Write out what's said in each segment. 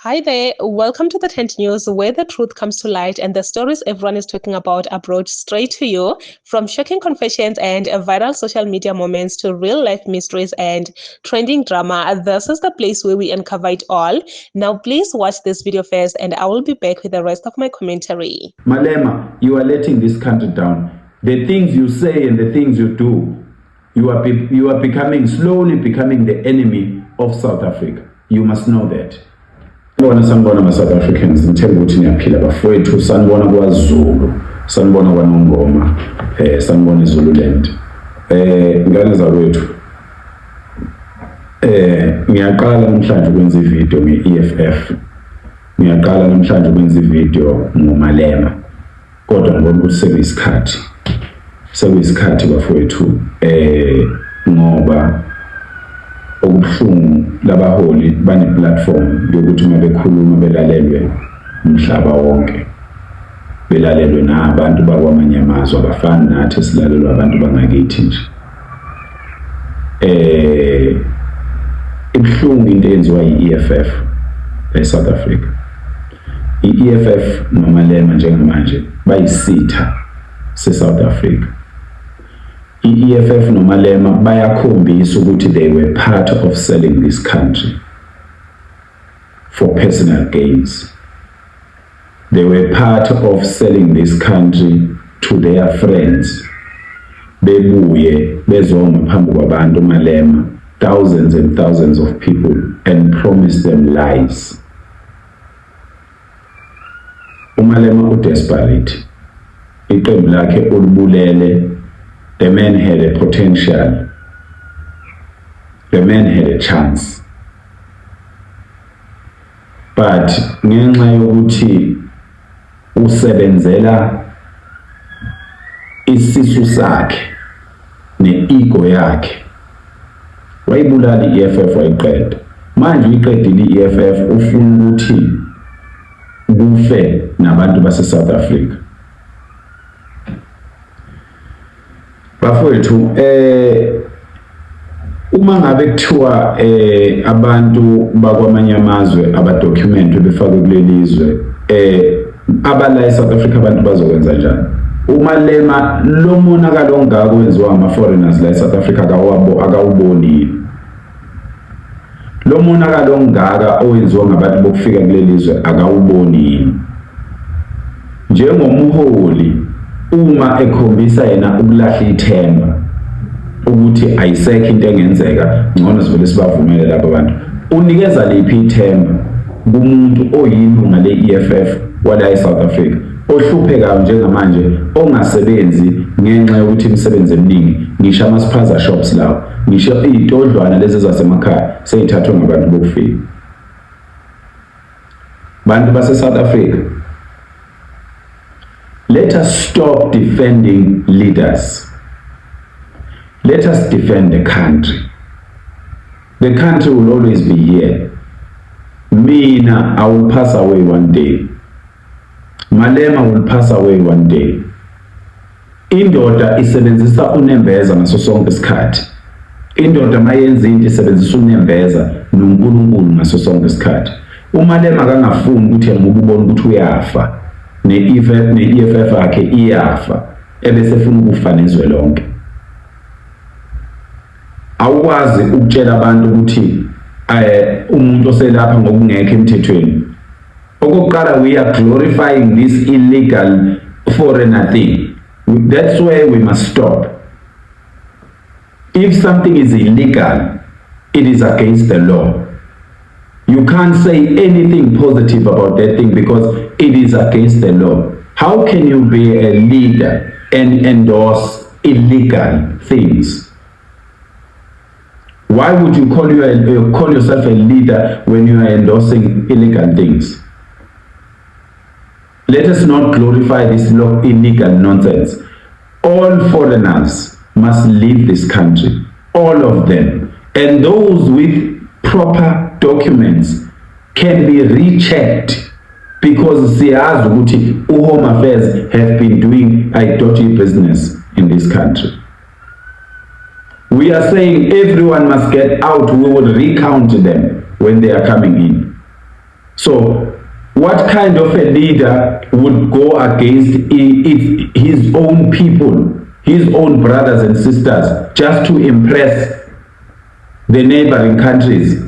Hi there, welcome to the Tent News, where the truth comes to light and the stories everyone is talking about are brought straight to you. From shocking confessions and viral social media moments to real life mysteries and trending drama, this is the place where we uncover it all. Now, please watch this video first, and I will be back with the rest of my commentary. Malema, you are letting this country down. The things you say and the things you do, you are slowly becoming the enemy of South Africa. You must know that. Sanibona ma-South Africans, ngithemba ukuthi niyaphila bafowethu, sanibona kwaZulu, sanibona kwaNongoma, sanibona iZululand. Ngane zakwethu, ngiyaqala namhlanje ukwenza ivideo nge-EFF. Ngiyaqala namhlanje ukwenza ivideo ngoMalema. Kodwa ngibona ukuthi sekuyisikhathi bafowethu, ngoba okubuhlungu labaholi bane-platform yokuthi uma bekhuluma belalelwe umhlaba wonke, belalelwe nabantu bakwamanye amazwe abafani nathi esilalelwa abantu bangakithi nje. Ibuhlungu into eyenziwa yi-EFF eSouth Africa. I-EFF noMalema njengamanje bayisitha se-South Africa. I-EFF noMalema bayakhombisa ukuthi they were part of selling this country for personal gains. They were part of selling this country to their friends. Bebuye bezoma phambi kwabantu Malema, thousands and thousands of people, and promised them lies. uMalema u-desperate. Iqembu lakhe ulibulele. The man had a potential. The man had a chance. But ngenxa yokuthi usebenzela isisu sakhe ne-ego yakhe, wayibulala i-EFF wayiqeda. Manje uyiqedile i-EFF, ufuna ukuthi kufe nabantu base-South Africa. Bafowethu, uma ngabe kuthiwa abantu bakwamanye amazwe abadocument befakwe kulelizwe, abala eSouth Africa abantu bazokwenza njani? uMalema lo monakalo ongaka wenziwa ama-foreigners la eSouth Africa akawuboni. Lo monakalo ongaka owenziwa ngabantu bokufika kulelizwe akawuboni. Njengomholi uma ekhombisa yena ukulahla ithemba ukuthi ayisekho into engenzeka, ngcono sivele sibavumele labo bantu, unikeza liphi ithemba kumuntu oyilunga le-EFF wala eSouth Africa ohluphekayo njengamanje, ongasebenzi ngenxa yokuthi imisebenzi eminingi, ngisho ama-spaza shops lawo, ngisho iy'todlwana lezi zasemakhaya seyithathwe ngabantu bokufika. Bantu base-South Africa, let us stop defending leaders. Let us defend the country. The country will always be here. Mina, I will pass away one day. Malema will pass away one day. Indoda isebenzisa unembeza ngaso sonke isikhathi. Indoda mayenza into isebenzisa unembeza noNkulunkulu ngaso sonke isikhathi. uMalema akangafuni ukuthi ngoba ubona ukuthi uyafa, ne-EFF yakhe iyafa, ebese funa ukufa nezwe lonke. Awukwazi ukutshela abantu ukuthi umuntu oselapha ngokungekho emthethweni. Okokuqala, we are glorifying this illegal foreigner thing. That's where we must stop. If something is illegal, it is against the law. You can't say anything positive about that thing because it is against the law. How can you be a leader and endorse illegal things? Why would you call yourself a leader when you are endorsing illegal things? Let us not glorify this illegal nonsense. All foreigners must leave this country, all of them, and those with proper documents can be rechecked, because siyazi ukuthi Home Affairs have been doing a dodgy business in this country. We are saying everyone must get out. We will recount them when they are coming in. So what kind of a leader would go against his own people, his own brothers and sisters, just to impress the neighboring countries?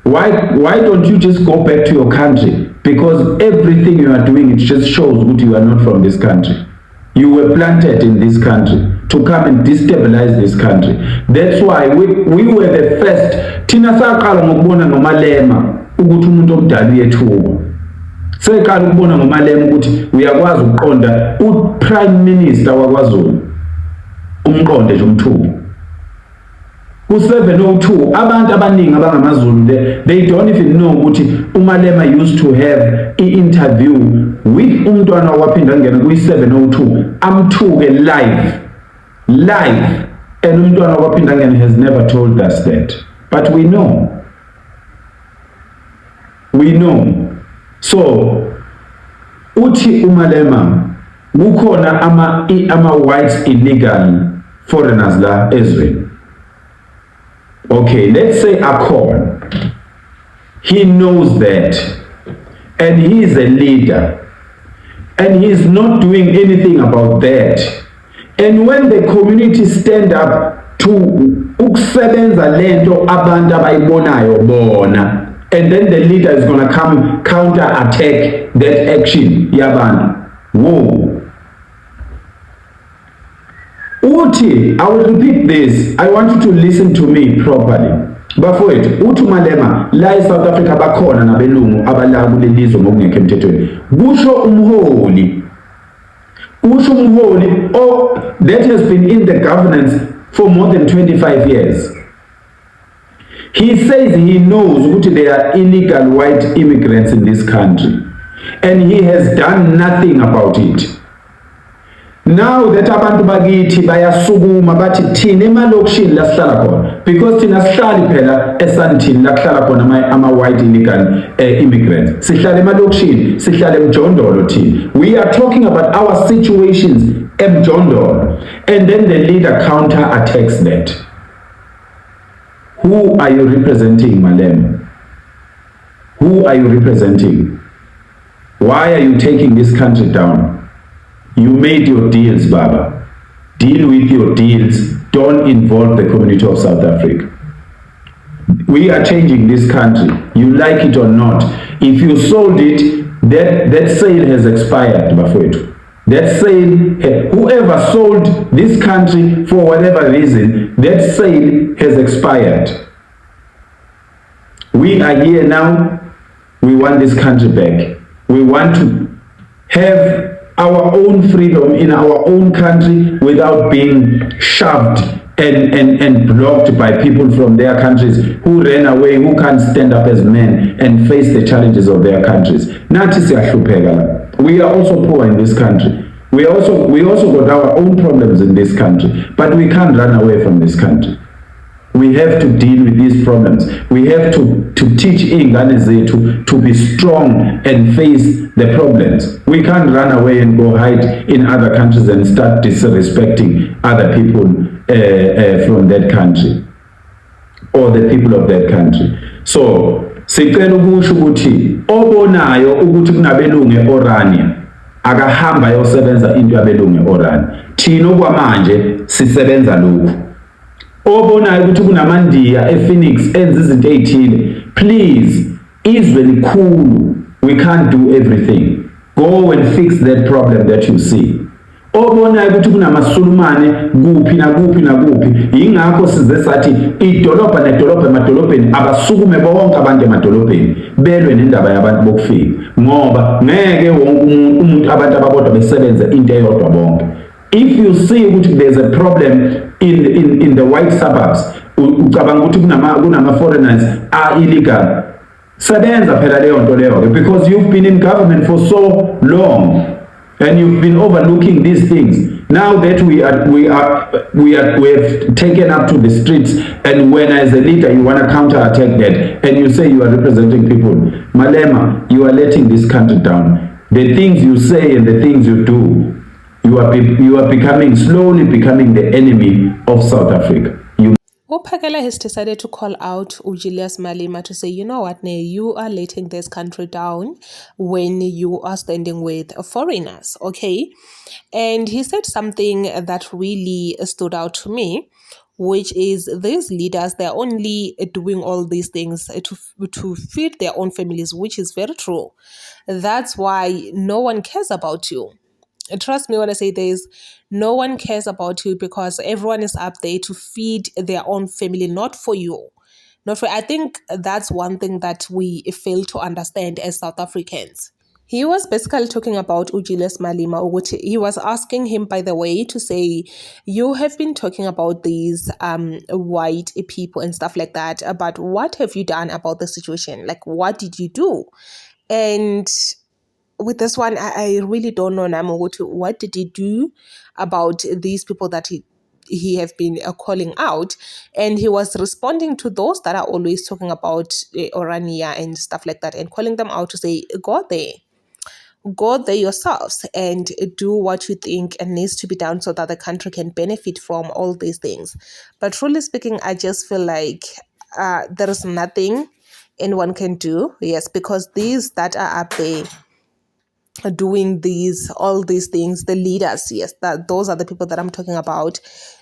Why don't you just go back to your country? Because everything you are doing, it just shows that you are not from this country. You were planted in this country to come and destabilize this country. That's why we were the first. Thina saqala ngokubona ngomalema ukuthi umuntu omdala yethuba. Seqala ukubona ngomalema ukuthi uyakwazi ukuqonda uPrime Minister wakwaZulu. Umqonde nje umthuba. Ku702 abantu abaningi abangamaZulu they don't even know ukuthi uMalema used to have i-interview with umntwana waphinda ngena kuyi702 amthuke live and umntwana waphinda ngena has never told us that, but we know so uthi uMalema kukhona ama whites illegal foreigners la ezweni. Okay, let's say Akon. He knows that, and he is a leader, and he is not doing anything about that. And when the community stand up to ukusebenza lento abantu abayibonayo bona, and then the leader is going to come counter attack that action yabantu. Whoa. Uthi, I will repeat this. I want you to listen to me properly. Bafowethu, uthi uMalema la eSouth Africa bakhona nabelungu abala kulelizwe ngokungekho emthethweni. Kusho umholi that has been in the governance for more than 25 years. He says he knows ukuthi there are illegal white immigrants in this country, and he has done nothing about it. Now that abantu bakithi bayasukuma bathi thina emalokishini la sihlala khona, because thina sihlali phela eSandton la kuhlala khona ama white illegal immigrants, sihlala emalokishini, sihlala eMjondolo thina. We are talking about our situations eMjondolo, and then the leader counter attacks that. Who are you representing, Malema? Who are you representing? Why are you taking this country down? You made your deals, Baba. Deal with your deals. Don't involve the community of South Africa. We are changing this country. You like it or not. If you sold it, that sale has expired, Bafwetu. That sale, whoever sold this country for whatever reason, that sale has expired. We are here now. We want this country back. We want to have our own freedom in our own country without being shoved and blocked by people from their countries who ran away, who can't stand up as men and face the challenges of their countries. We are also poor in this country. We also got our own problems in this country, but we can't run away from this country. We have to deal with these problems. We have to teach ingane zethu to be strong and face the problems. We can't run away and go hide in other countries and start disrespecting other people from that country or the people of that country. So, sicela ukusho ukuthi obonayo ukuthi kunabelungu eOrania akahamba yosebenza into yabelungu eOrania. Thina okwamanje sisebenza lokho. Obonayo ukuthi kunamandiya ePhoenix enza izinto ezithile, please, izwe likhulu, we can't do everything. Go and fix that problem that you see. Obonayo ukuthi kunamasulumane kuphi nakuphi, ingakho size sathi idolobha nedolobha emadolobheni abasukume bonke abantu emadolobheni belwe nendaba yabantu bokufika, ngoba ngeke wonke umuntu abantu ababodwa besebenze into eyodwa bonke. If you see ukuthi there's a problem in the white suburbs, ucabanga ukuthi kunama foreigners are illegal, sebenza phela leyo nto leyo, because you've been in government for so long and you've been overlooking these things. Now that we have taken up to the streets, and when as a leader you want to counter attack that and you say you are representing people, Malema, you are letting this country down. The things you say and the things you do, you are slowly becoming the enemy of South Africa. Upakela has decided to call out Julius Malema to say, you know what, Nay, you are letting this country down when you are standing with foreigners, okay? And he said something that really stood out to me, which is these leaders, they're only doing all these things to feed their own families, which is very true. That's why no one cares about you. Trust me when I say this, no one cares about you because everyone is up there to feed their own family, not for you. Not for, I think that's one thing that we fail to understand as South Africans. He was basically talking about Julius Malema, which he was asking him, by the way, to say, you have been talking about these white people and stuff like that, but what have you done about the situation? Like, what did you do? And with this one, I really don't know, Namo, what did he do about these people that he have been calling out? And he was responding to those that are always talking about Orania and stuff like that and calling them out to say, go there yourselves and do what you think needs to be done so that the country can benefit from all these things. But truly speaking, I just feel like there is nothing anyone can do. Yes, because these that are up there doing all these things, the leaders, yes, that those are the people that I'm talking about.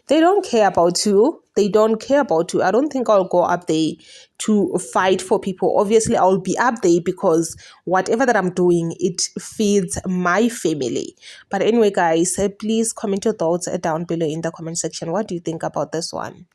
They don't care about you. They don't care about you. I don't think I'll go up there to fight for people. Obviously, I'll be up there because whatever that I'm doing, it feeds my family. But anyway, guys, please comment your thoughts down below in the comment section. What do you think about this one?